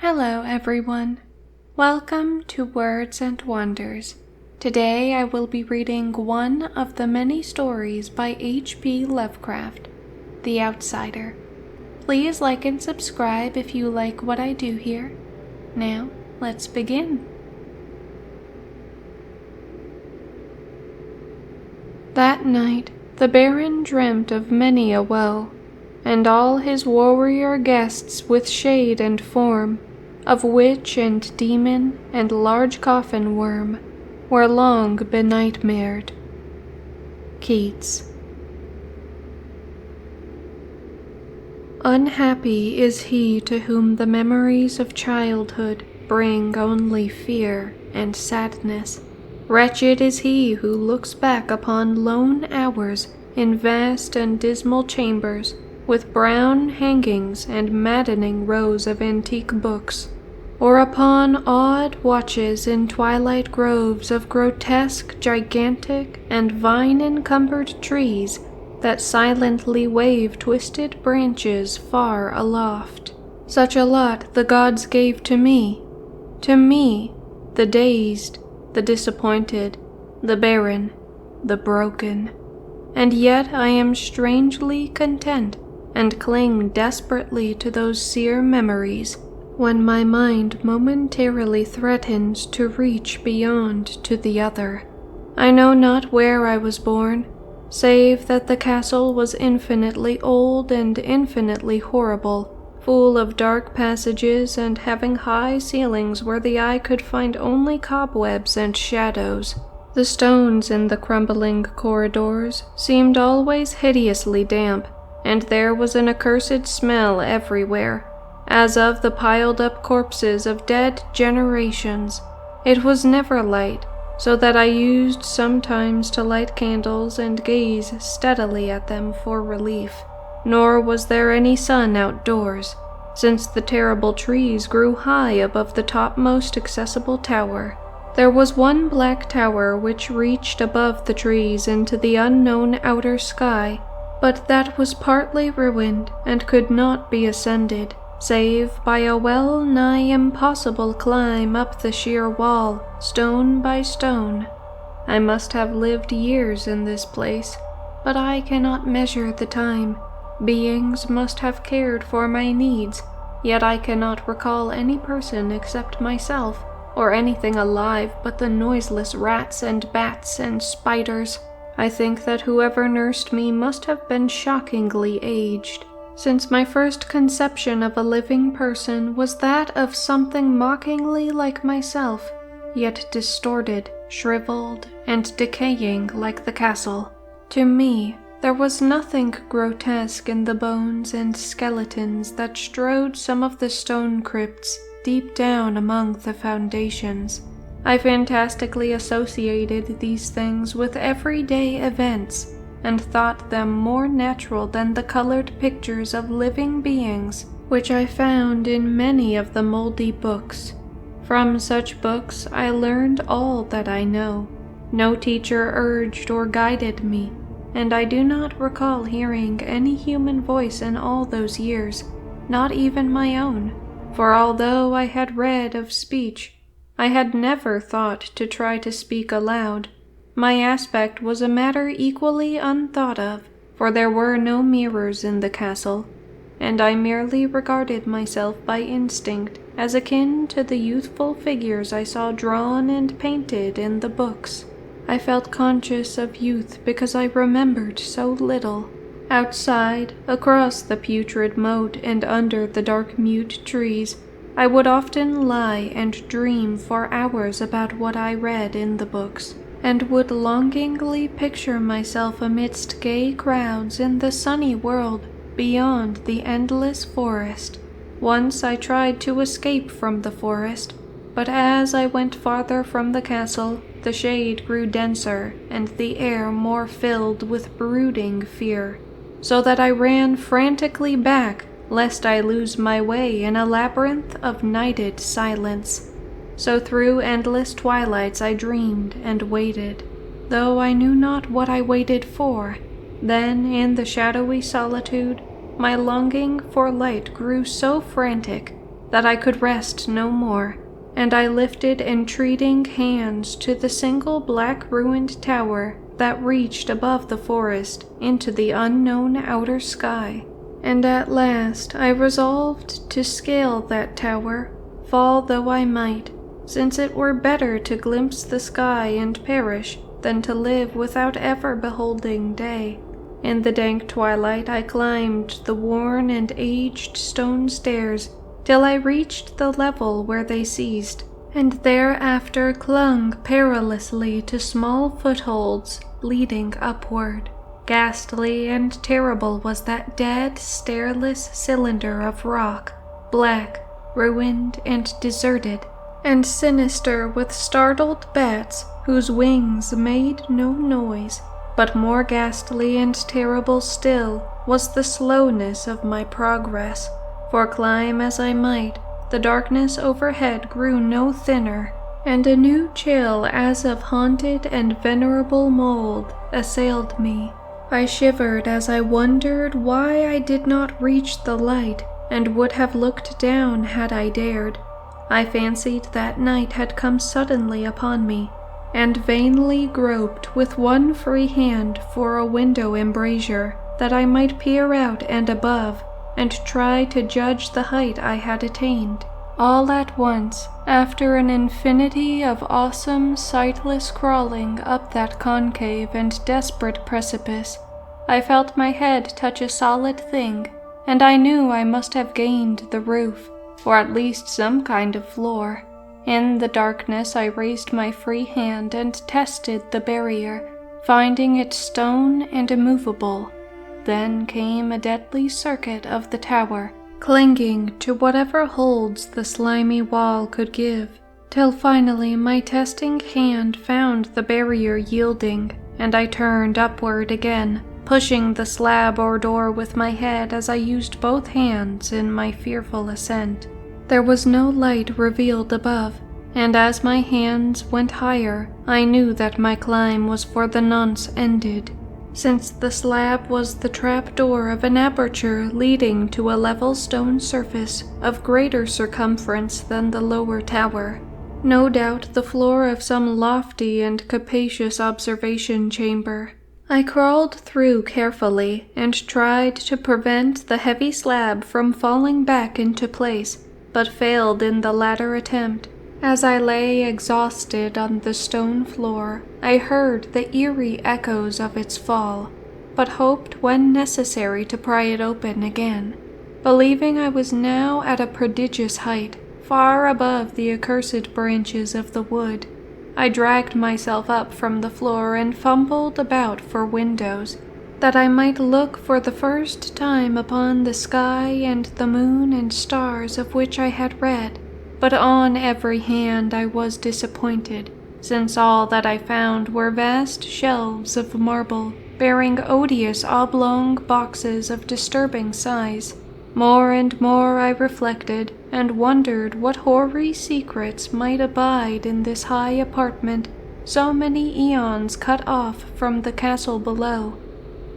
Hello everyone. Welcome to Words and Wonders. Today I will be reading one of the many stories by H.P. Lovecraft, The Outsider. Please like and subscribe if you like what I do here. Now, let's begin. That night, the Baron dreamt of many a woe, and all his warrior guests with shade and form, of witch and demon and large coffin worm, were long benightmared. Keats. Unhappy is he to whom the memories of childhood bring only fear and sadness. Wretched is he who looks back upon lone hours in vast and dismal chambers, with brown hangings and maddening rows of antique books, or upon odd watches in twilight groves of grotesque, gigantic, and vine-encumbered trees that silently wave twisted branches far aloft. Such a lot the gods gave to me, the dazed, the disappointed, the barren, the broken. And yet I am strangely content and cling desperately to those sere memories when my mind momentarily threatens to reach beyond to the other. I know not where I was born, save that the castle was infinitely old and infinitely horrible, full of dark passages and having high ceilings where the eye could find only cobwebs and shadows. The stones in the crumbling corridors seemed always hideously damp, and there was an accursed smell everywhere, as of the piled-up corpses of dead generations. It was never light, so that I used sometimes to light candles and gaze steadily at them for relief. Nor was there any sun outdoors, since the terrible trees grew high above the topmost accessible tower. There was one black tower which reached above the trees into the unknown outer sky, but that was partly ruined and could not be ascended, save by a well-nigh impossible climb up the sheer wall, stone by stone. I must have lived years in this place, but I cannot measure the time. Beings must have cared for my needs, yet I cannot recall any person except myself, or anything alive but the noiseless rats and bats and spiders. I think that whoever nursed me must have been shockingly aged, since my first conception of a living person was that of something mockingly like myself, yet distorted, shriveled, and decaying like the castle. To me, there was nothing grotesque in the bones and skeletons that strewed some of the stone crypts deep down among the foundations. I fantastically associated these things with everyday events, and thought them more natural than the colored pictures of living beings which I found in many of the moldy books. From such books I learned all that I know. No teacher urged or guided me, and I do not recall hearing any human voice in all those years, not even my own, for although I had read of speech, I had never thought to try to speak aloud. My aspect was a matter equally unthought of, for there were no mirrors in the castle, and I merely regarded myself by instinct as akin to the youthful figures I saw drawn and painted in the books. I felt conscious of youth because I remembered so little. Outside, across the putrid moat and under the dark mute trees, I would often lie and dream for hours about what I read in the books, and would longingly picture myself amidst gay crowds in the sunny world beyond the endless forest. Once I tried to escape from the forest, but as I went farther from the castle, the shade grew denser and the air more filled with brooding fear, so that I ran frantically back, lest I lose my way in a labyrinth of nighted silence. So through endless twilights I dreamed and waited, though I knew not what I waited for. Then, in the shadowy solitude, my longing for light grew so frantic that I could rest no more, and I lifted entreating hands to the single black ruined tower that reached above the forest into the unknown outer sky. And at last I resolved to scale that tower, fall though I might, since it were better to glimpse the sky and perish than to live without ever beholding day. In the dank twilight I climbed the worn and aged stone stairs till I reached the level where they ceased, and thereafter clung perilously to small footholds leading upward. Ghastly and terrible was that dead, stairless cylinder of rock, black, ruined, and deserted, and sinister with startled bats whose wings made no noise. But more ghastly and terrible still was the slowness of my progress, for climb as I might, the darkness overhead grew no thinner, and a new chill as of haunted and venerable mold assailed me. I shivered as I wondered why I did not reach the light, and would have looked down had I dared. I fancied that night had come suddenly upon me, and vainly groped with one free hand for a window embrasure, that I might peer out and above, and try to judge the height I had attained. All at once, after an infinity of awesome, sightless crawling up that concave and desperate precipice, I felt my head touch a solid thing, and I knew I must have gained the roof, or at least some kind of floor. In the darkness I raised my free hand and tested the barrier, finding it stone and immovable. Then came a deadly circuit of the tower, clinging to whatever holds the slimy wall could give, till finally my testing hand found the barrier yielding, and I turned upward again, pushing the slab or door with my head as I used both hands in my fearful ascent. There was no light revealed above, and as my hands went higher, I knew that my climb was for the nonce ended, since the slab was the trap-door of an aperture leading to a level stone surface of greater circumference than the lower tower. No doubt the floor of some lofty and capacious observation chamber. I crawled through carefully and tried to prevent the heavy slab from falling back into place, but failed in the latter attempt. As I lay exhausted on the stone floor, I heard the eerie echoes of its fall, but hoped when necessary to pry it open again. Believing I was now at a prodigious height, far above the accursed branches of the wood, I dragged myself up from the floor and fumbled about for windows, that I might look for the first time upon the sky and the moon and stars of which I had read. But on every hand I was disappointed, since all that I found were vast shelves of marble, bearing odious oblong boxes of disturbing size. More and more I reflected, and wondered what hoary secrets might abide in this high apartment, so many eons cut off from the castle below.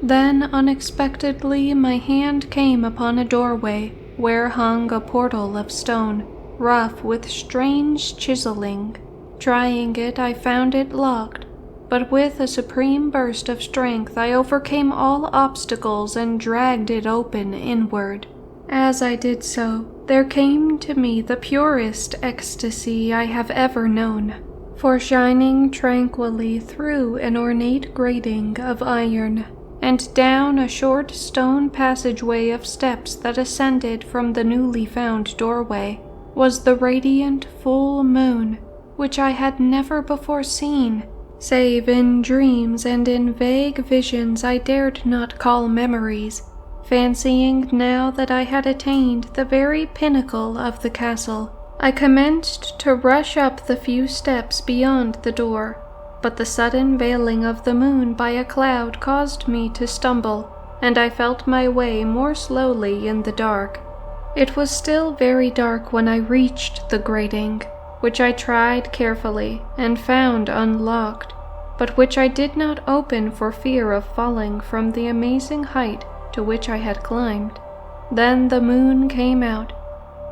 Then unexpectedly my hand came upon a doorway, where hung a portal of stone, rough with strange chiseling. Trying it, I found it locked, but with a supreme burst of strength I overcame all obstacles and dragged it open inward. As I did so, there came to me the purest ecstasy I have ever known, for shining tranquilly through an ornate grating of iron, and down a short stone passageway of steps that ascended from the newly found doorway, was the radiant full moon, which I had never before seen, save in dreams and in vague visions I dared not call memories, fancying now that I had attained the very pinnacle of the castle. I commenced to rush up the few steps beyond the door, but the sudden veiling of the moon by a cloud caused me to stumble, and I felt my way more slowly in the dark. It was still very dark when I reached the grating, which I tried carefully and found unlocked, but which I did not open for fear of falling from the amazing height to which I had climbed. Then the moon came out,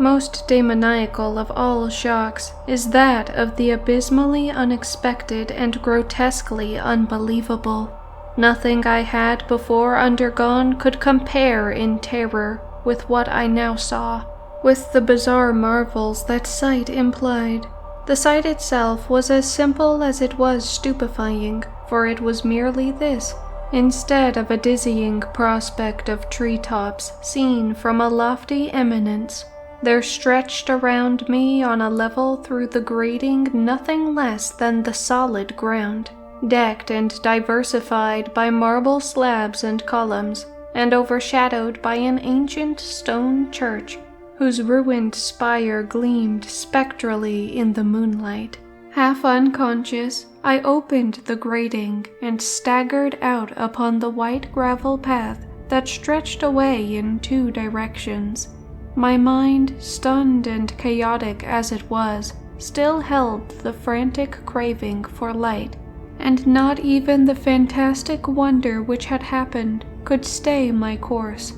Most demoniacal of all shocks is that of the abysmally unexpected and grotesquely unbelievable. Nothing I had before undergone could compare in terror with what I now saw, with the bizarre marvels that sight implied. The sight itself was as simple as it was stupefying, for it was merely this. Instead of a dizzying prospect of treetops seen from a lofty eminence, there stretched around me on a level through the grating nothing less than the solid ground, decked and diversified by marble slabs and columns, and overshadowed by an ancient stone church, whose ruined spire gleamed spectrally in the moonlight. Half unconscious, I opened the grating and staggered out upon the white gravel path that stretched away in 2 directions. My mind, stunned and chaotic as it was, still held the frantic craving for light, and not even the fantastic wonder which had happened could stay my course.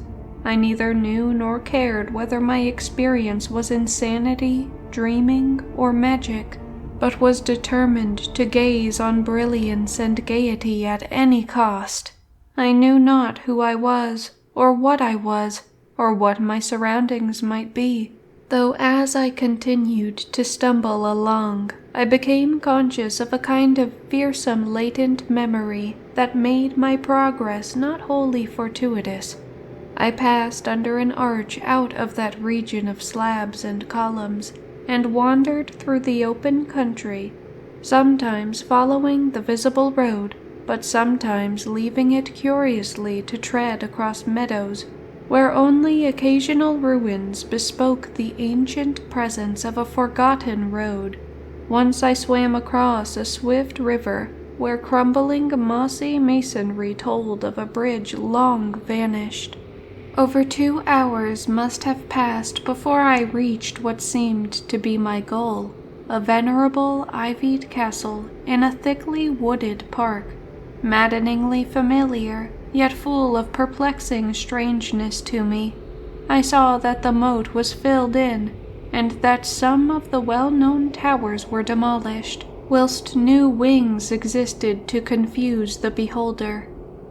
I neither knew nor cared whether my experience was insanity, dreaming, or magic, but was determined to gaze on brilliance and gaiety at any cost. I knew not who I was, or what my surroundings might be, though as I continued to stumble along, I became conscious of a kind of fearsome latent memory that made my progress not wholly fortuitous. I passed under an arch out of that region of slabs and columns, and wandered through the open country, sometimes following the visible road, but sometimes leaving it curiously to tread across meadows, where only occasional ruins bespoke the ancient presence of a forgotten road. Once I swam across a swift river, where crumbling mossy masonry told of a bridge long vanished. Over 2 hours must have passed before I reached what seemed to be my goal, a venerable ivied castle in a thickly wooded park, maddeningly familiar, yet full of perplexing strangeness to me. I saw that the moat was filled in, and that some of the well-known towers were demolished, whilst new wings existed to confuse the beholder.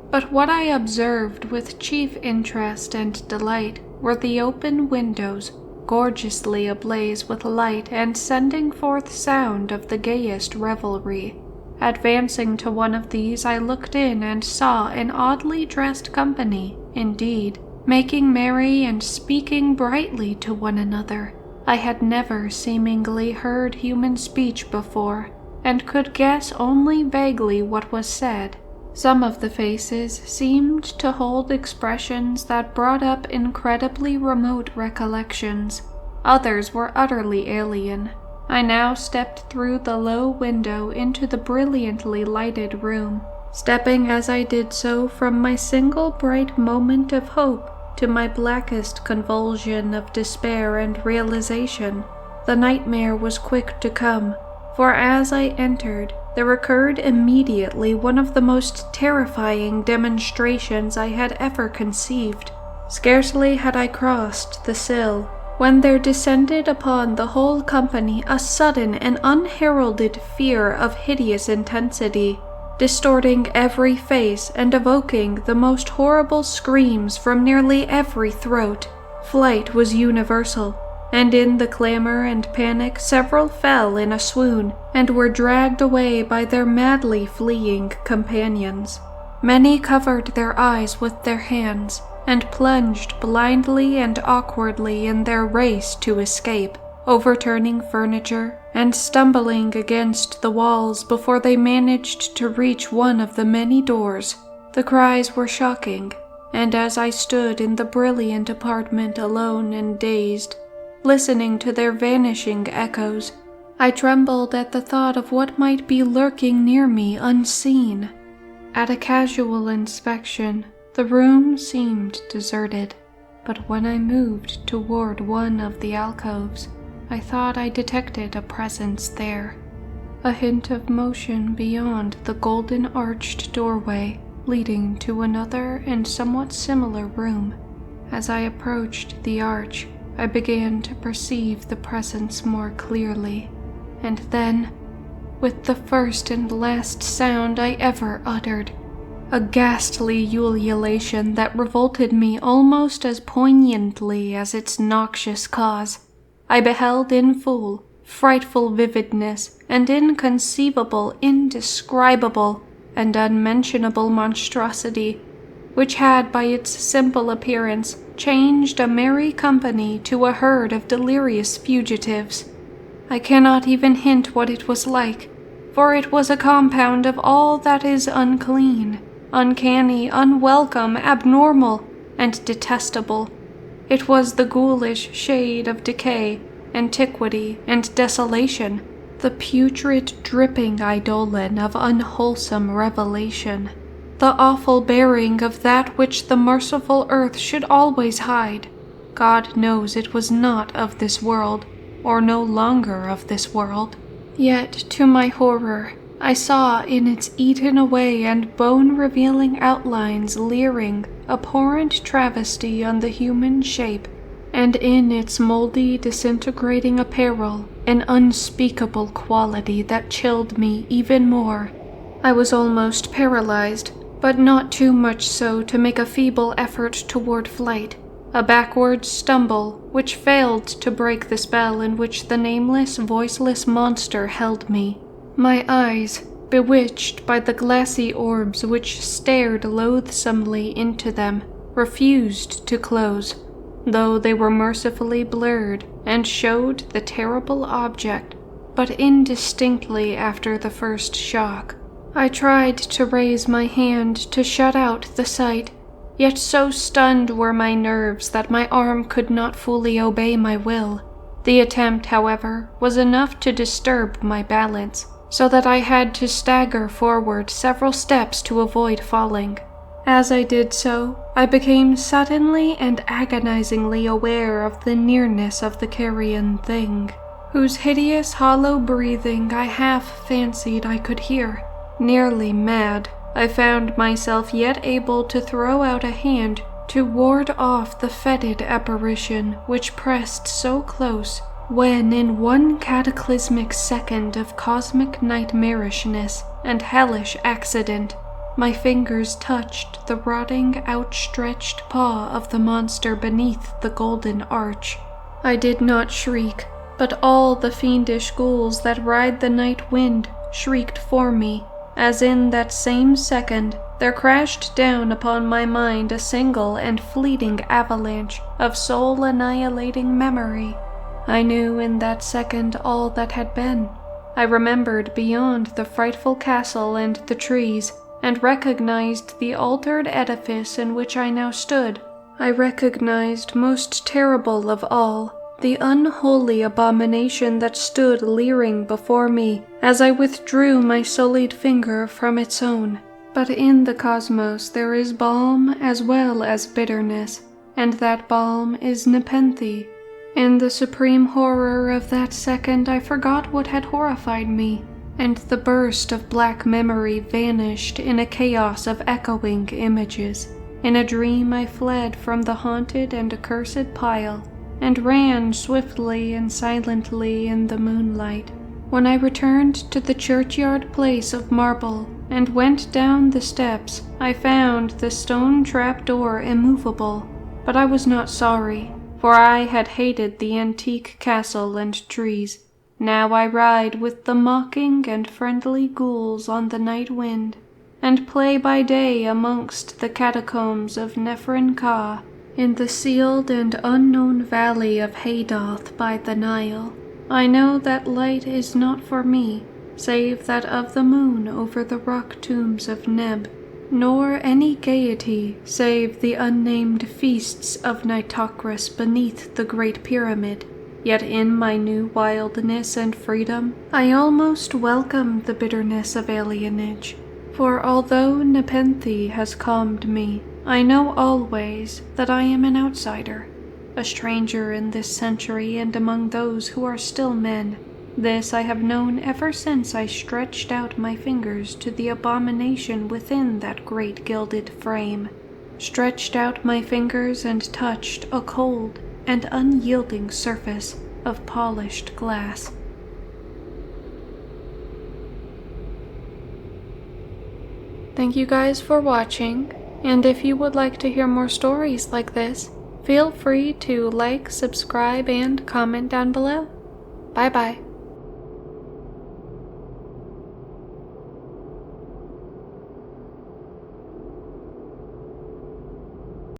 But what I observed with chief interest and delight were the open windows, gorgeously ablaze with light and sending forth sound of the gayest revelry. Advancing to one of these, I looked in and saw an oddly dressed company, indeed, making merry and speaking brightly to one another. I had never seemingly heard human speech before, and could guess only vaguely what was said. Some of the faces seemed to hold expressions that brought up incredibly remote recollections. Others were utterly alien. I now stepped through the low window into the brilliantly lighted room, stepping as I did so from my single bright moment of hope to my blackest convulsion of despair and realization. The nightmare was quick to come, for as I entered, there occurred immediately one of the most terrifying demonstrations I had ever conceived. Scarcely had I crossed the sill, when there descended upon the whole company a sudden and unheralded fear of hideous intensity, distorting every face and evoking the most horrible screams from nearly every throat. Flight was universal, and in the clamor and panic several fell in a swoon and were dragged away by their madly fleeing companions. Many covered their eyes with their hands and plunged blindly and awkwardly in their race to escape, overturning furniture and stumbling against the walls before they managed to reach one of the many doors. The cries were shocking, and as I stood in the brilliant apartment alone and dazed, listening to their vanishing echoes, I trembled at the thought of what might be lurking near me unseen. At a casual inspection, the room seemed deserted, but when I moved toward one of the alcoves, I thought I detected a presence there. A hint of motion beyond the golden-arched doorway leading to another and somewhat similar room. As I approached the arch, I began to perceive the presence more clearly, and then, with the first and last sound I ever uttered, a ghastly ululation that revolted me almost as poignantly as its noxious cause, I beheld in full, frightful vividness and inconceivable, indescribable, and unmentionable monstrosity, which had by its simple appearance changed a merry company to a herd of delirious fugitives. I cannot even hint what it was like, for it was a compound of all that is unclean, uncanny, unwelcome, abnormal, and detestable. It was the ghoulish shade of decay, antiquity, and desolation, the putrid dripping eidolon of unwholesome revelation, the awful bearing of that which the merciful earth should always hide. God knows it was not of this world, or no longer of this world. Yet, to my horror, I saw in its eaten-away and bone-revealing outlines leering, abhorrent travesty on the human shape, and in its moldy, disintegrating apparel, an unspeakable quality that chilled me even more. I was almost paralyzed, but not too much so to make a feeble effort toward flight, a backward stumble which failed to break the spell in which the nameless, voiceless monster held me. My eyes, bewitched by the glassy orbs which stared loathsomely into them, refused to close, though they were mercifully blurred and showed the terrible object but indistinctly after the first shock. I tried to raise my hand to shut out the sight, yet so stunned were my nerves that my arm could not fully obey my will. The attempt, however, was enough to disturb my balance, so that I had to stagger forward several steps to avoid falling. As I did so, I became suddenly and agonizingly aware of the nearness of the carrion thing, whose hideous hollow breathing I half fancied I could hear. Nearly mad, I found myself yet able to throw out a hand to ward off the fetid apparition which pressed so close, when in one cataclysmic second of cosmic nightmarishness and hellish accident, my fingers touched the rotting, outstretched paw of the monster beneath the golden arch. I did not shriek, but all the fiendish ghouls that ride the night wind shrieked for me, as in that same second there crashed down upon my mind a single and fleeting avalanche of soul-annihilating memory. I knew in that second all that had been. I remembered beyond the frightful castle and the trees, and recognized the altered edifice in which I now stood. I recognized, most terrible of all, the unholy abomination that stood leering before me as I withdrew my sullied finger from its own. But in the cosmos there is balm as well as bitterness, and that balm is nepenthe. In the supreme horror of that second I forgot what had horrified me, and the burst of black memory vanished in a chaos of echoing images. In a dream I fled from the haunted and accursed pile, and ran swiftly and silently in the moonlight. When I returned to the churchyard place of marble and went down the steps, I found the stone trap-door immovable, but I was not sorry, for I had hated the antique castle and trees. Now I ride with the mocking and friendly ghouls on the night wind, and play by day amongst the catacombs of Nephrin-Ka, in the sealed and unknown valley of Haydoth by the Nile. I know that light is not for me, save that of the moon over the rock tombs of Neb, nor any gaiety save the unnamed feasts of Nitocris beneath the Great Pyramid. Yet in my new wildness and freedom, I almost welcome the bitterness of alienage. For although nepenthe has calmed me, I know always that I am an outsider, a stranger in this century and among those who are still men. This I have known ever since I stretched out my fingers to the abomination within that great gilded frame, stretched out my fingers and touched a cold, and unyielding surface of polished glass. Thank you guys for watching, and if you would like to hear more stories like this, feel free to like, subscribe, and comment down below. Bye bye.